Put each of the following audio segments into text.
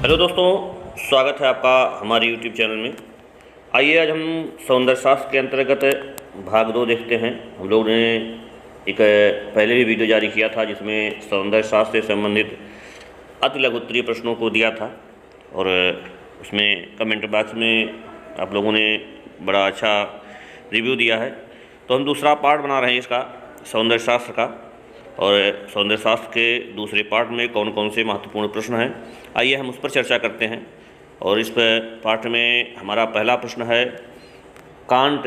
Hello दोस्तों, स्वागत है आपका हमारे यूट्यूब चैनल में। आइए आज हम सौंदर्य शास्त्र के अंतर्गत भाग 2 देखते हैं। हम लोग ने एक पहले भी वीडियो जारी किया था जिसमें सौंदर्य शास्त्र से संबंधित अति लघु उत्तरीय प्रश्नों को दिया था और उसमें कमेंट बॉक्स में आप लोगों ने बड़ा अच्छा रिव्यू दिया है। तो हम दूसरा पार्ट बना रहे हैं इसका, सौंदर्य शास्त्र का, और सौंदर्य शास्त्र के दूसरे पार्ट में कौन कौन से महत्वपूर्ण प्रश्न हैं, आइए हम उस पर चर्चा करते हैं। और इस पार्ट में हमारा पहला प्रश्न है, कांट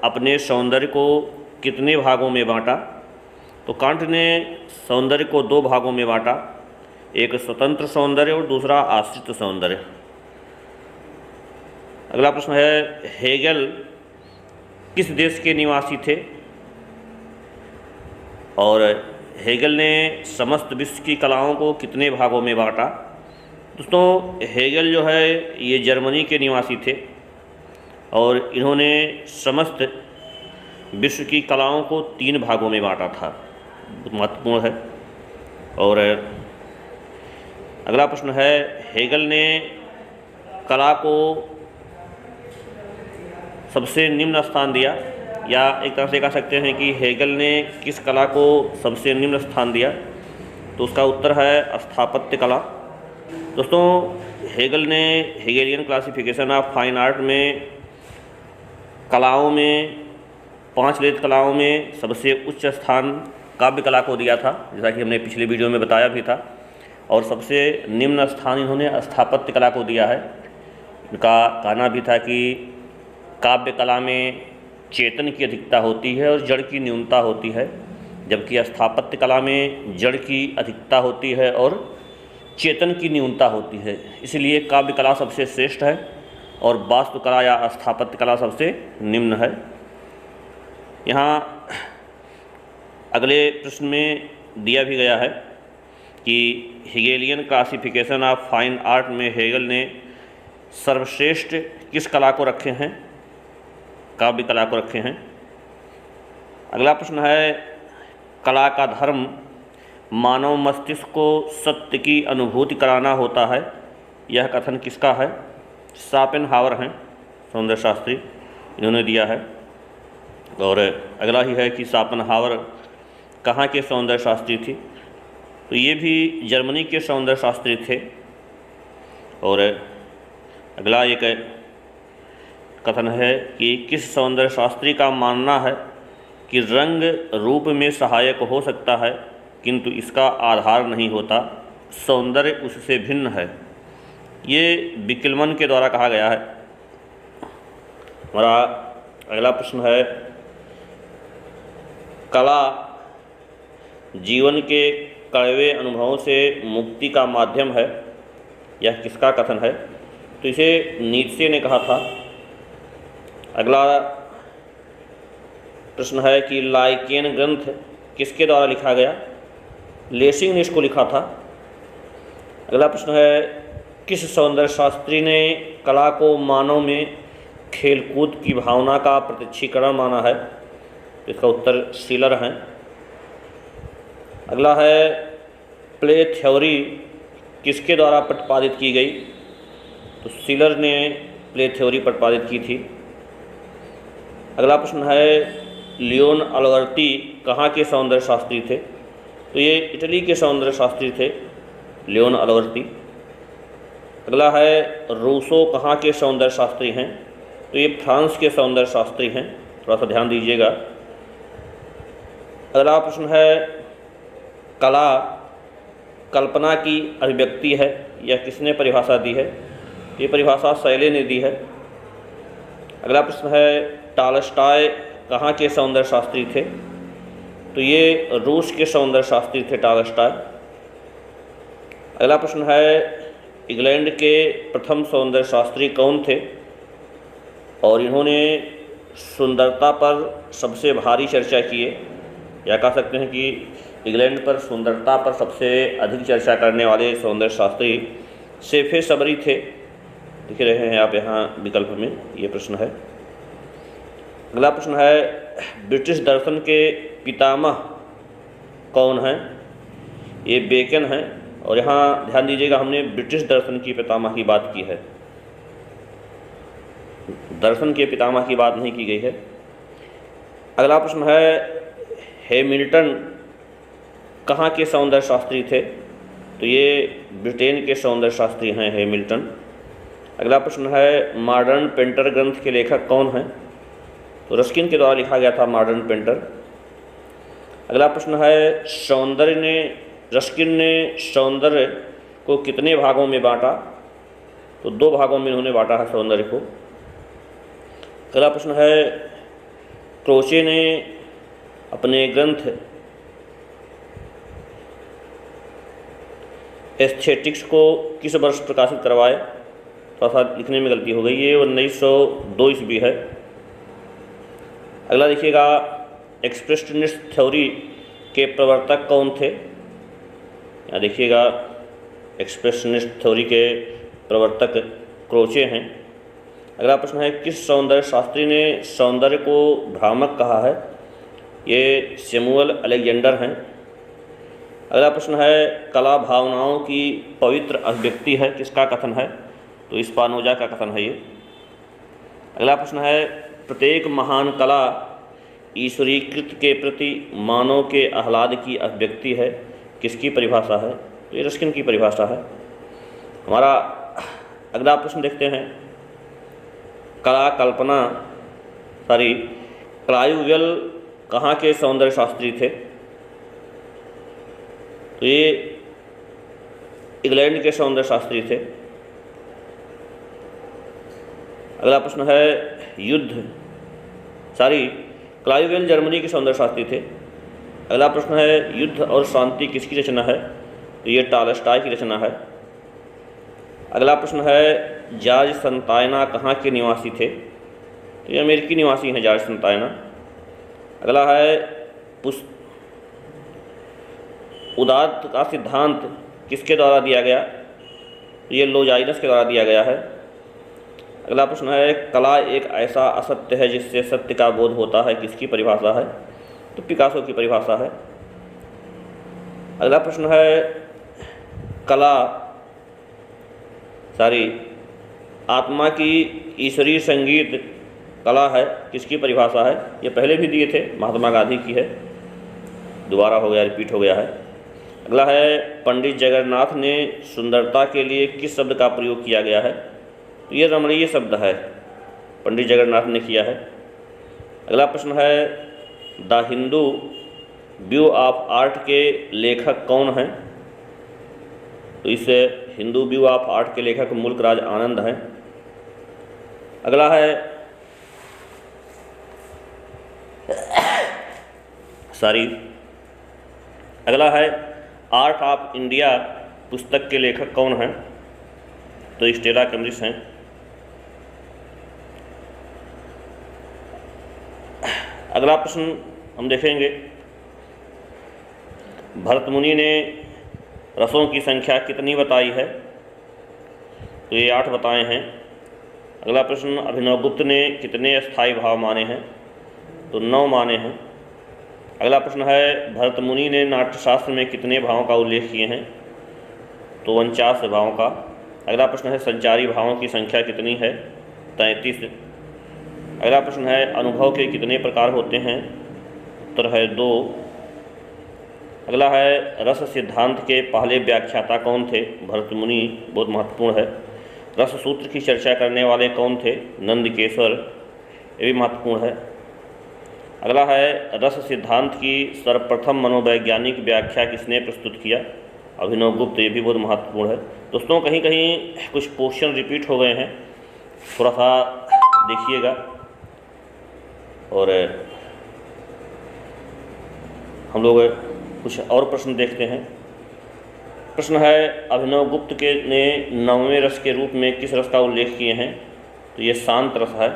अपने सौंदर्य को कितने भागों में बांटा? तो कांट ने सौंदर्य को 2 भागों में बांटा, एक स्वतंत्र सौंदर्य और दूसरा आश्रित सौंदर्य। अगला प्रश्न है, हेगल किस देश के निवासी थे? और हेगल ने समस्त विश्व की कलाओं को कितने भागों में बांटा? दोस्तों, हेगल जो है ये जर्मनी के निवासी थे और इन्होंने समस्त विश्व की कलाओं को 3 भागों में बांटा था। महत्वपूर्ण है। और अगला प्रश्न है, हेगल ने कला को सबसे निम्न स्थान दिया, या एक तरह से कह सकते हैं कि हेगल ने किस कला को सबसे निम्न स्थान दिया? तो उसका उत्तर है स्थापत्य कला। दोस्तों, हेगल ने Hegelian classification of fine art में कलाओं में 5 ललित कलाओं में सबसे उच्च स्थान काव्य कला को दिया था, जैसा कि हमने पिछले वीडियो में बताया भी था। और सबसे निम्न स्थान इन्होंने स्थापत्य कला को दिया है। इनका कहना भी था कि काव्य कला में चेतन की अधिकता होती है और जड़ की न्यूनता होती है, जबकि स्थापत्य कला में जड़ की अधिकता होती है और चेतन की न्यूनता होती है। इसलिए काव्य कला सबसे श्रेष्ठ है और वास्तुकला या स्थापत्य कला सबसे निम्न है। यहाँ अगले प्रश्न में दिया भी गया है कि Hegelian classification of fine art में हेगल ने सर्वश्रेष्ठ किस कला को रखे हैं? काव्य कला को रखे हैं। अगला प्रश्न है, कला का धर्म मानव मस्तिष्क को सत्य की अनुभूति कराना होता है, यह कथन किसका है? शोपेनहावर हैं, सौंदर्य शास्त्री, इन्होंने दिया है। और अगला ही है कि शोपेनहावर कहाँ के सौंदर्य शास्त्री थी? तो ये भी जर्मनी के सौंदर्य शास्त्री थे। और अगला एक कथन है कि किस सौंदर्य शास्त्री का मानना है कि रंग रूप में सहायक हो सकता है किंतु इसका आधार नहीं होता, सौंदर्य उससे भिन्न है। ये विकिलमन के द्वारा कहा गया है। हमारा अगला प्रश्न है, कला जीवन के कड़वे अनुभवों से मुक्ति का माध्यम है, यह किसका कथन है? तो इसे नीत्शे ने कहा था। अगला प्रश्न है कि लाइकेन ग्रंथ किसके द्वारा लिखा गया? लेसिंग ने इसको लिखा था। अगला प्रश्न है, किस सौंदर्य शास्त्री ने कला को मानव में खेलकूद की भावना का प्रत्यक्षीकरण माना है? इसका उत्तर शिलर हैं। अगला है, प्ले थ्योरी किसके द्वारा प्रतिपादित की गई? तो शिलर ने प्ले थ्योरी प्रतिपादित की थी। अगला प्रश्न है, लियोन अल्बर्टी कहाँ के सौंदर्य शास्त्री थे? तो ये इटली के सौंदर्य शास्त्री थे, लियोन अल्बर्टी। अगला है, रूसो कहाँ के सौंदर्य शास्त्री हैं? तो ये फ्रांस के सौंदर्य शास्त्री हैं, थोड़ा सा ध्यान दीजिएगा। अगला प्रश्न है, कला कल्पना की अभिव्यक्ति है, यह किसने परिभाषा दी है? ये परिभाषा शैले ने दी है। अगला प्रश्न है, टॉलस्टॉय कहाँ के सौंदर्य शास्त्री थे? तो ये रूस के सौंदर्य शास्त्री थे, टॉलस्टॉय। अगला प्रश्न है, इंग्लैंड के प्रथम सौंदर्य शास्त्री कौन थे? और इन्होंने सुंदरता पर सबसे भारी चर्चा की है, या कह सकते हैं कि इंग्लैंड पर सुंदरता पर सबसे अधिक चर्चा करने वाले सौंदर्य शास्त्री शेफेसबरी थे। लिख रहे हैं आप यहाँ विकल्प में, ये प्रश्न है। अगला प्रश्न है, ब्रिटिश दर्शन के पितामह कौन हैं? ये बेकन हैं, और यहाँ ध्यान दीजिएगा, हमने ब्रिटिश दर्शन की पितामह की बात की है, दर्शन के पितामह की बात नहीं की गई है। अगला प्रश्न है, हैमिल्टन कहाँ के सौंदर्य शास्त्री थे? तो ये ब्रिटेन के सौंदर्य शास्त्री हैं हैमिल्टन। अगला प्रश्न है, मॉडर्न पेंटर ग्रंथ के लेखक कौन हैं? तो रस्किन के द्वारा लिखा गया था मॉडर्न पेंटर। अगला प्रश्न है, रस्किन ने सौंदर्य को कितने भागों में बांटा? तो 2 भागों में उन्होंने बांटा है सौंदर्य को। अगला प्रश्न है, क्रोचे ने अपने ग्रंथ एस्थेटिक्स को किस वर्ष प्रकाशित करवाए? थोड़ा सा लिखने में गलती हो गई, ये 1902 ईस्वी है। अगला देखिएगा, एक्सप्रेशनिस्ट थ्योरी के प्रवर्तक कौन थे? यहाँ देखिएगा, एक्सप्रेशनिस्ट थ्योरी के प्रवर्तक क्रोचे हैं। अगला प्रश्न है, किस सौंदर्य शास्त्री ने सौंदर्य को भ्रामक कहा है? ये सैमुअल अलेक्जेंडर हैं। अगला प्रश्न है, कला भावनाओं की पवित्र अभिव्यक्ति है, किसका कथन है? तो स्पानोजा का कथन है ये। अगला प्रश्न है, प्रत्येक महान कला ईश्वरीकृत के प्रति मानव के आह्लाद की अभिव्यक्ति है, किसकी परिभाषा है? तो ये रस्किन की परिभाषा है। हमारा अगला प्रश्न देखते हैं, क्लाइवेल कहाँ के सौंदर्य शास्त्री थे? तो ये इंग्लैंड के सौंदर्य शास्त्री थे। अगला प्रश्न है, क्लाइवेल जर्मनी के सौंदर्य शास्त्री थे। अगला प्रश्न है, युद्ध और शांति किसकी रचना है? तो ये टॉलस्टॉय की रचना है। अगला प्रश्न है, जॉर्ज संतायना कहाँ के निवासी थे? तो ये अमेरिकी निवासी हैं जॉर्ज संतायना। अगला है, उदात्त का सिद्धांत किसके द्वारा दिया गया? तो ये लोजाइनस के द्वारा दिया गया है। अगला प्रश्न है, कला एक ऐसा असत्य है जिससे सत्य का बोध होता है, किसकी परिभाषा है? तो पिकासो की परिभाषा है। अगला प्रश्न है, आत्मा की ईश्वरीय संगीत कला है, किसकी परिभाषा है? ये पहले भी दिए थे, महात्मा गांधी की है, दोबारा हो गया, रिपीट हो गया है। अगला है, पंडित जगन्नाथ ने सुंदरता के लिए किस शब्द का प्रयोग किया गया है? तो ये रमणीय शब्द है, पंडित जगन्नाथ ने किया है। अगला प्रश्न है, the Hindu view of art के लेखक कौन हैं? तो इस हिंदू व्यू ऑफ आर्ट के लेखक मुल्क राज आनंद हैं। अगला है, आर्ट ऑफ इंडिया पुस्तक के लेखक कौन हैं? तो स्टेला कैम्ब्रिज हैं। अगला प्रश्न हम देखेंगे, भरत मुनि ने रसों की संख्या कितनी बताई है? तो ये 8 बताए हैं। अगला प्रश्न, अभिनवगुप्त ने कितने अस्थायी भाव माने हैं? तो 9 माने हैं। अगला प्रश्न है, भरत मुनि ने नाट्यशास्त्र में कितने भावों का उल्लेख किए हैं? तो 49 भावों का। अगला प्रश्न है, संचारी भावों की संख्या कितनी है? 33। अगला प्रश्न है, अनुभव के कितने प्रकार होते हैं? उत्तर है 2। अगला है, रस सिद्धांत के पहले व्याख्याता कौन थे? भरत मुनि, बहुत महत्वपूर्ण है। रस सूत्र की चर्चा करने वाले कौन थे? नंदकेश्वर, ये भी महत्वपूर्ण है। अगला है, रस सिद्धांत की सर्वप्रथम मनोवैज्ञानिक व्याख्या किसने प्रस्तुत किया? अभिनवगुप्त, ये भी बहुत महत्वपूर्ण है। दोस्तों, कहीं कहीं कुछ क्वेश्चन रिपीट हो गए हैं, थोड़ा सा देखिएगा। और हम लोग कुछ और प्रश्न देखते हैं। प्रश्न है, अभिनवगुप्त ने 9वें रस के रूप में किस रस का उल्लेख किए हैं? तो ये शांत रस है।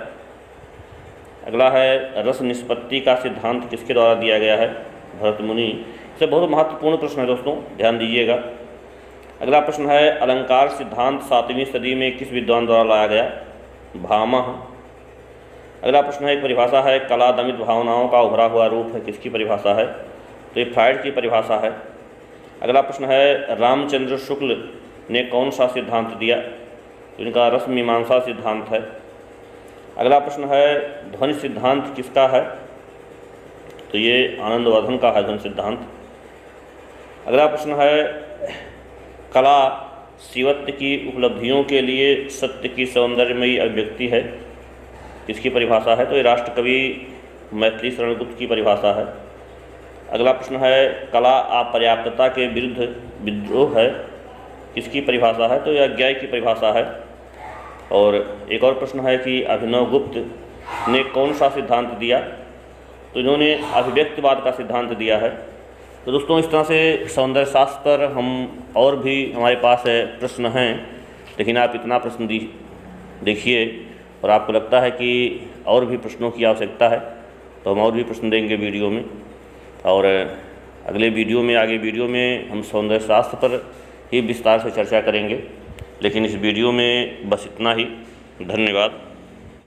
अगला है, रस निष्पत्ति का सिद्धांत किसके द्वारा दिया गया है? भरत मुनि। इसे बहुत महत्वपूर्ण प्रश्न है दोस्तों, ध्यान दीजिएगा। अगला प्रश्न है, अलंकार सिद्धांत 7वीं सदी में किस विद्वान द्वारा लाया गया? भामह। अगला प्रश्न है, एक परिभाषा है, कला दमित भावनाओं का उभरा हुआ रूप है, किसकी परिभाषा है? तो ये फ्रायड की परिभाषा है। अगला प्रश्न है रामचंद्र शुक्ल ने कौन सा सिद्धांत दिया? तो इनका रस मीमांसा सिद्धांत है। अगला प्रश्न है ध्वनि सिद्धांत किसका है? तो ये आनंदवर्धन का है ध्वनि सिद्धांत। अगला प्रश्न है कला शिवत्व की उपलब्धियों के लिए सत्य की सौंदर्यमयी अभिव्यक्ति है, किसकी परिभाषा है? तो ये राष्ट्रकवि मैथिली शरण गुप्त की परिभाषा है। अगला प्रश्न है कला अपर्याप्तता के विरुद्ध विद्रोह है, किसकी परिभाषा है? तो यह अज्ञेय की परिभाषा है। और एक और प्रश्न है कि अभिनव गुप्त ने कौन सा सिद्धांत दिया? तो इन्होंने अभिव्यक्तिवाद का सिद्धांत दिया है। तो दोस्तों इस तरह से सौंदर्य शास्त्र पर हम और भी हमारे पास प्रश्न हैं, लेकिन आप इतना प्रश्न देखिए और आपको लगता है कि और भी प्रश्नों की आवश्यकता है तो हम और भी प्रश्न देंगे वीडियो में। और अगले वीडियो में हम सौंदर्य शास्त्र पर ही विस्तार से चर्चा करेंगे। लेकिन इस वीडियो में बस इतना ही। धन्यवाद।